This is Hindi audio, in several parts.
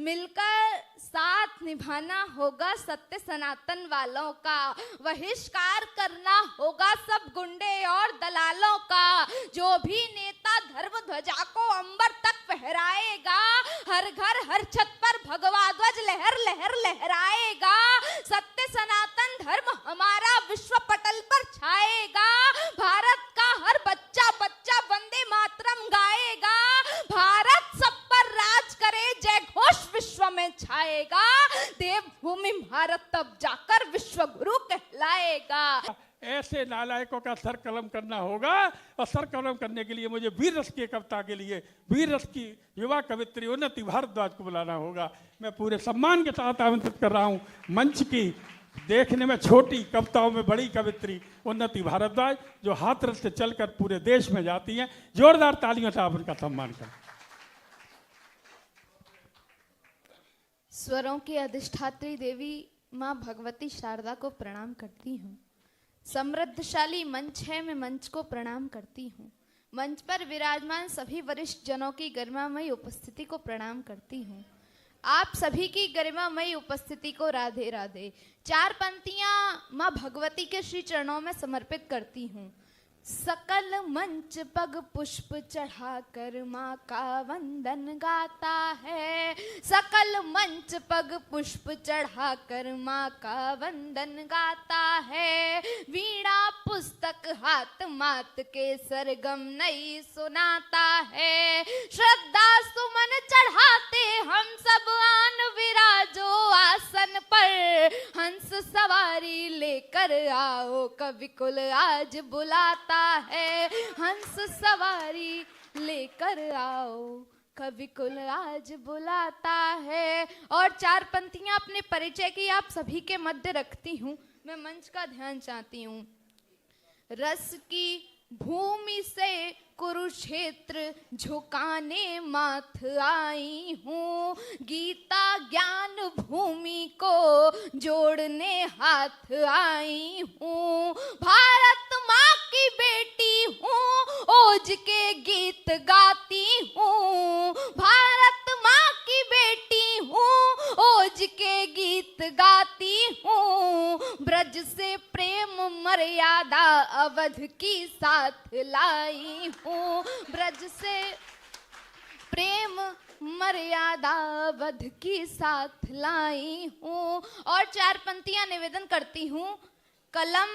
मिलकर साथ निभाना होगा सत्य सनातन वालों का, बहिष्कार करना होगा सब गुंडे और दलालों का। जो भी नेता धर्म ध्वजा को अंबर तक फहराएगा, हर घर हर छत पर भगवा ध्वज लहर लहर लहराएगा। सत्य सनातन धर्म हमारा विश्व पटल पर छाएगा। भारत का हर बच्चा बच्चा वंदे मातरम गाएगा। भारत सब पर राज करे, जय घोष विश्व में छाएगा। देवभूमि भारत तब जाकर विश्व गुरु कहलाएगा। ऐसे नालायकों का सर कलम करना होगा, और सर कलम करने के लिए मुझे वीर रस की कविता के लिए वीर रस की युवा कवित्री उन्नति भारद्वाज को बुलाना होगा। मैं पूरे सम्मान के साथ आमंत्रित कर रहा हूँ मंच की देखने में छोटी कविताओं में बड़ी कवित्री उन्नति भारद्वाज, जो हाथरस से चलकर पूरे देश में जाती हैं। जोरदार तालियों से आप उनका सम्मान करें। स्वरों की अधिष्ठात्री देवी माँ भगवती शारदा को प्रणाम करती हूँ। समृद्धशाली मंच है, मैं मंच को प्रणाम करती हूँ। मंच पर विराजमान सभी वरिष्ठ जनों की गरिमामयी उपस्थिति को प्रणाम करती हूँ। आप सभी की गरिमामयी उपस्थिति को राधे राधे। 4 पंक्तियां माँ भगवती के श्री चरणों में समर्पित करती हूँ। सकल मंच पग पुष्प चढ़ाकर माँ का वंदन गाता है। सकल मंच पग पुष्प चढ़ाकर माँ का वंदन गाता है। वीणा पुस्तक हाथ मात के सरगम नई सुनाता है। श्रद्धा सुमन चढ़ाते हम सब आन विराजो आसन पर। हंस सवारी लेकर आओ कवि कुल आज बुलाता है। हंस सवारी लेकर आओ कवि कुल आज बुलाता है। और 4 पंक्तियां अपने परिचय की आप सभी के मध्य रखती हूँ। मैं मंच का ध्यान चाहती हूँ। रस की भूमि से कुरुक्षेत्र झुकाने माथ आई हूँ। गीता ज्ञान भूमि को जोड़ने हाथ आई हूँ। भारत माँ की बेटी हूँ, ओज के गीत गाती हूँ। भारत माँ की बेटी हूँ, ओज के गीत गाती हूँ। ब्रज से प्रेम मर्यादा अवध की साथ लाई हूँ। ब्रज से प्रेम मर्यादा अवध की साथ लाई हूँ। और 4 पंक्तियां निवेदन करती हूँ। कलम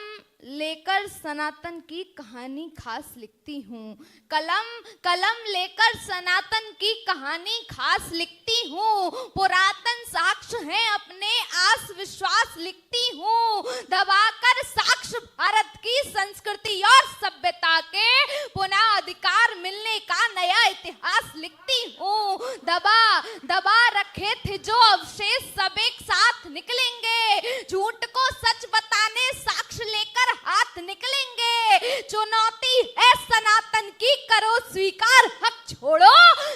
लेकर सनातन की कहानी खास लिखती हूँ। कलम लेकर सनातन की कहानी खास लिखती हूँ। पुरातन साक्ष्य हैं अपने आस विश्वास लिखती हूँ। दबाकर साक्ष्य भारत की संस्कृति और सभ्यता के पुनः अधिकार मिलने का नया इतिहास लिखती हूँ। दबा रखे थे जो अवशेष सब एक साथ निकलेंगे। झूठ को सच बताने साक्ष्य लेकर हाथ निकलेंगे। चुनौती है सनातन की, करो स्वीकार हक छोड़ो।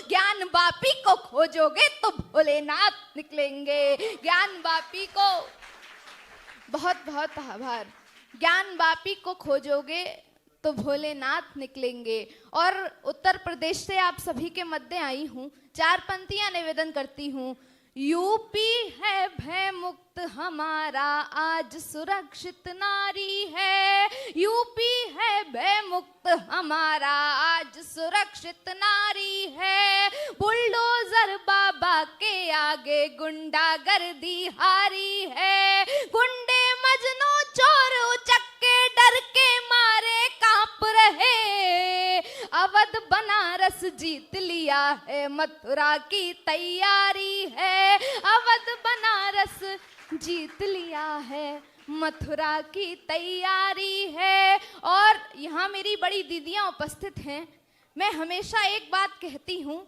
ज्ञान वापी को खोजोगे तो भोलेनाथ निकलेंगे। ज्ञान वापी को बहुत बहुत आभार। ज्ञान वापी को खोजोगे तो भोलेनाथ निकलेंगे। और उत्तर प्रदेश से आप सभी के मध्य आई हूँ। 4 पंक्तियां निवेदन करती हूँ। यूपी है भय मुक्त हमारा आज सुरक्षित नारी है। यूपी है भय मुक्त हमारा आज सुरक्षित नारी है। बुलडोजर बाबा के आगे गुंडागर्दी हारी है। गुंडे मजनू चोर उचक्के डर के मारे कांप रहे। अवध बनारस जीत लिया है, मथुरा की तैयारी है। अवध बनारस जीत लिया है, मथुरा की तैयारी है। और यहाँ मेरी बड़ी दीदियाँ उपस्थित हैं। मैं हमेशा एक बात कहती हूँ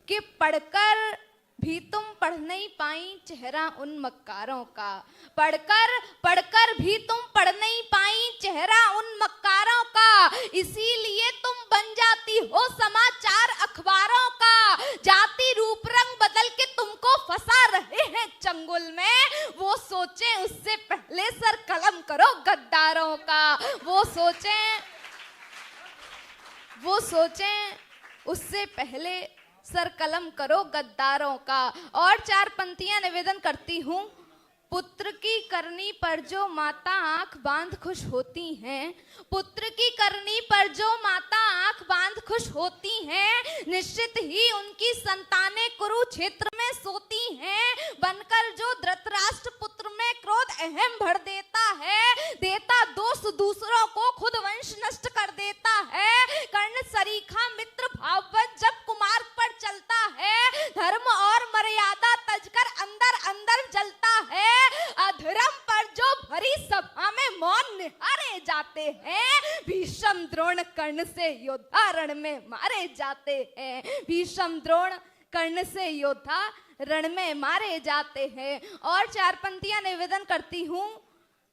कि पढ़कर भी तुम पढ़ नहीं पाई चेहरा उन मक्कारों का। पढ़कर भी तुम पढ़ नहीं पाई चेहरा उन मक्कारों का। इसीलिए तुम बन जाती हो समाचार अखबारों का। जाति रूप रंग बदल के तुमको फंसा रहे हैं चंगुल में। वो सोचे उससे पहले सर कलम करो गद्दारों का। वो सोचें उससे पहले सर कलम करो गद्दारों का। और 4 पंक्तियां निवेदन करती हूँ। पुत्र की करनी पर जो माता आंख बांध खुश होती हैं, पुत्र की करनी पर जो माता आंख बांध खुश होती हैं, निश्चित ही उनकी संतानें कुरुक्षेत्र में सोती हैं। बनकर जो धृतराष्ट्र पुत्र में क्रोध अहम भर देता है, देता दोष दूसरों को खुद वंश नष्ट कर देता है। कर्ण सरीखा मित्र भाववत जब कुमार्ग पर चलता है, धर्म और मर्यादा तजकर अंदर अंदर जलता है। अधर्म पर जो भरी सभा में मौन निहारे जाते हैं, भीष्म द्रोण कर्ण से योद्धा रण में मारे जाते हैं। भीष्म द्रोण कर्ण से योद्धा रण में मारे जाते हैं। और 4 पंक्तियां निवेदन करती हूँ।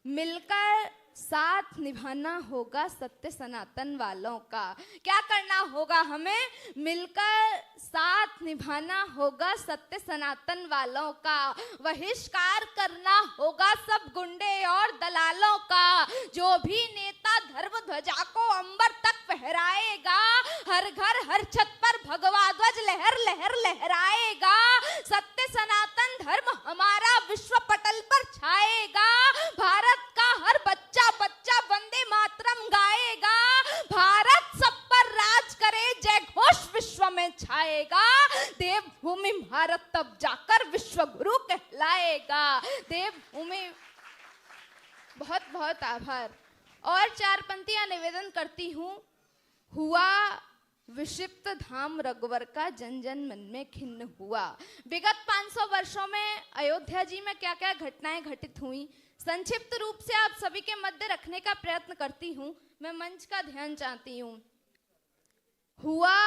मिलकर साथ निभाना होगा सत्य सनातन वालों का। क्या करना होगा हमें? मिलकर साथ निभाना होगा सत्य सनातन वालों का। बहिष्कार करना होगा सब गुंडे और दलालों का। जो भी नेता धर्म ध्वजा को अंबर तक फहराएगा, हर घर हर छत पर भगवा ध्वज लहर लहर लहराएगा। सत्य सनातन धर्म हमारा विश्व पटल पर छाएगा। भारत का हर बच्चा बच्चा वंदे मातरम गाएगा। भारत सब पर राज करे, जय घोष विश्व में छाएगा। देवभूमि भारत तब जाकर विश्व गुरु कहलाएगा। देवभूमि। बहुत बहुत आभार। और 4 पंक्तियां निवेदन करती हूँ। हुआ विक्षिप्त धाम रघुवर का जन जन मन में खिन्न हुआ। विगत 500 वर्षों में अयोध्या जी में क्या क्या घटनाएं घटित हुई, संक्षिप्त रूप से आप सभी के मध्य रखने का प्रयत्न करती हूँ। मैं मंच का ध्यान चाहती हूँ। हुआ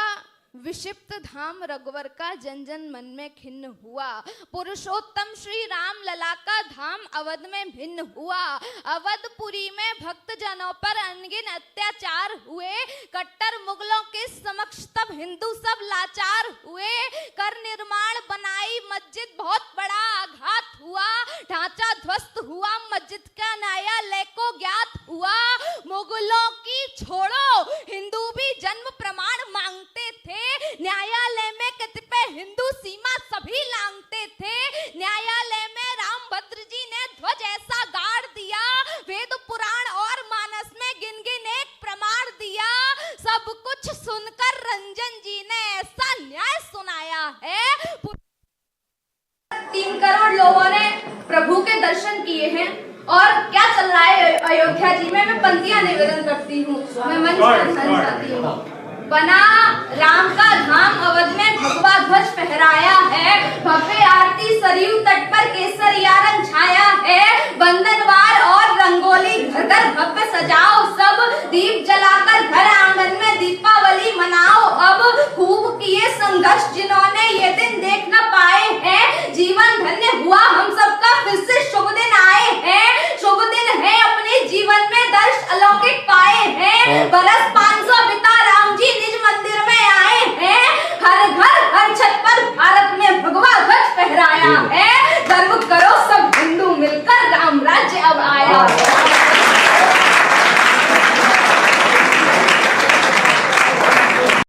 विक्षिप्त धाम रघुवर का जन जन मन में खिन्न हुआ। पुरुषोत्तम श्री राम लला का धाम अवध में भिन्न हुआ। अवधपुरी में भक्त जनों पर अनगिन अत्याचार हुए। कट्टर मुगलों के समक्ष तब हिंदू सब लाचार हुए। कर निर्माण बनाई मस्जिद बहुत बड़ा आघात हुआ। ढांचा ध्वस्त हुआ मस्जिद का न्यायालय को ज्ञात हुआ। मुगलों की छोड़ो हिंदू भी जन्म प्रमाण मांगते थे। न्यायालय में कतिपय हिंदू सीमा सभी लांघते थे। न्यायालय में रामभद्र जी ने ध्वज ऐसा गाड़ दिया, वेद पुराण और मानस में गिन गिन एक प्रमाण दिया। सब कुछ सुनकर रंजन जी ने ऐसा न्याय सुनाया है। 3 करोड़ लोगों ने प्रभु के दर्शन किए हैं। और क्या चल रहा है अयोध्या जी में? मैं पंक्तियां निवेदन करती हूँ। मैं मंच पर चाहती हूँ। बना राम का धाम अवध में भगवा ध्वज फहराया है। भव्य आरती सरयू तट पर केसरिया रंग छाया है। बंधनवार और रंगोली घर घर भव्य सजाओ सब। दीप जलाकर घर आंगन में दीपावली मनाओ अब। खूब किए संघर्ष जिन्होंने ये दिन देख न पाए हैं। जीवन धन्य हुआ हम सबका, फिर से शुभ दिन आए हैं। शुभ दिन है अपने जीवन में दर्श अलौकिक पाए हैं। बरस 500 बिता राम जी निज मंदिर में आए हैं। हर घर हर छत पर भारत में भगवा ध्वज फहराया है। गर्व करो सब हिंदू मिलकर, राम राज्य अब आया है।